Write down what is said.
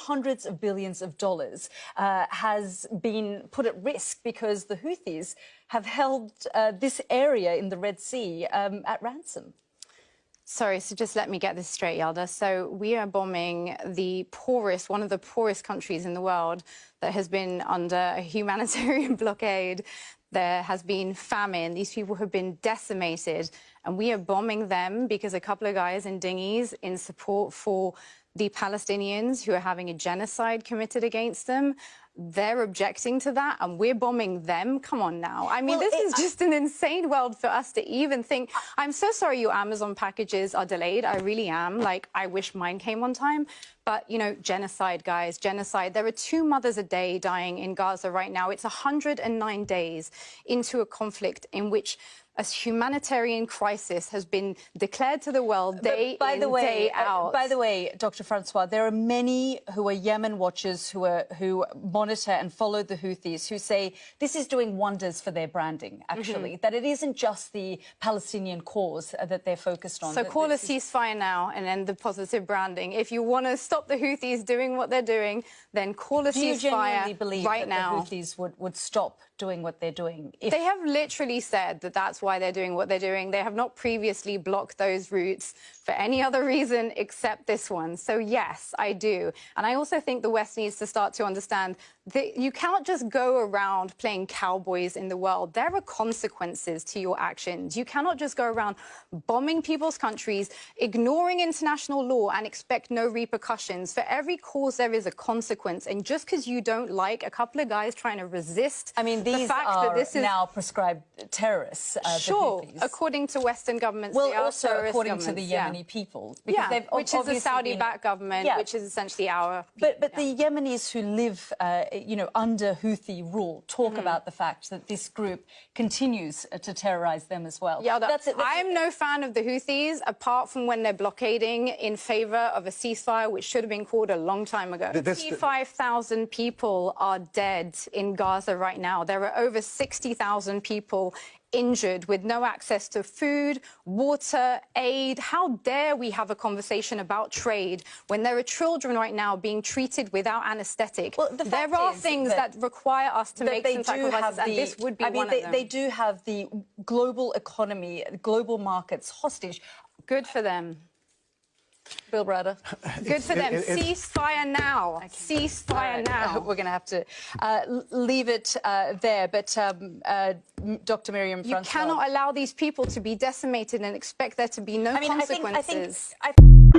hundreds of billions of dollars has been put at risk because the Houthis have held this area in the Red Sea at ransom. Sorry, so just let me get this straight, Yalda. So we are bombing the poorest, one of the poorest countries in the world that has been under a humanitarian blockade. There has been famine. These people have been decimated. And we are bombing them because a couple of guys in dinghies in support for the Palestinians who are having a genocide committed against them. They're objecting to that, and we're bombing them. Come on now. I mean, this is just an insane world for us to even think. I'm so sorry your Amazon packages are delayed. I really am. Like, I wish mine came on time. But, you know, genocide, guys, genocide. There are 2 mothers a day dying in Gaza right now. It's 109 days into a conflict in which a humanitarian crisis has been declared to the world day in, day out. By the way, Dr. Francois, there are many who are Yemen watchers who monitor and follow the Houthis who say this is doing wonders for their branding, actually, that it isn't just the Palestinian cause that they're focused on. So call a ceasefire now and end the positive branding. If you want to stop the Houthis doing what they're doing, then call a ceasefire right now. Do you genuinely believe that the Houthis would stop doing what they're doing? They have literally said that that's why they're doing what they're doing. They have not previously blocked those routes for any other reason except this one. So yes, I do. And I also think the West needs to start to understand that you cannot just go around playing cowboys in the world. There are consequences to your actions. You cannot just go around bombing people's countries, ignoring international law and expect no repercussions. For every cause, there is a consequence. And just because you don't like a couple of guys trying to resist, I mean, these are now prescribed terrorists. Sure, according to Western governments, well, they are also according to the yeah. Yemeni people, because they've which is a Saudi-backed government, which is essentially our. But the Yemenis who live, you know, under Houthi rule talk about the fact that this group continues to terrorize them as well. Yeah, I'm no fan of the Houthis, apart from when they're blockading in favour of a ceasefire, which should have been called a long time ago. 55,000 people are dead in Gaza right now. There are over 60,000 people injured with no access to food, water, aid. How dare we have a conversation about trade when there are children right now being treated without anaesthetic? Well, there are things that require us to make some sacrifices, and this would be one of them. They do have the global economy, global markets hostage. Good for them. Bill Browder. Good for them. Ceasefire now. Okay. Ceasefire now. We're going to have to leave it there. But Dr. Miriam Francois, you cannot allow these people to be decimated and expect there to be no consequences. I think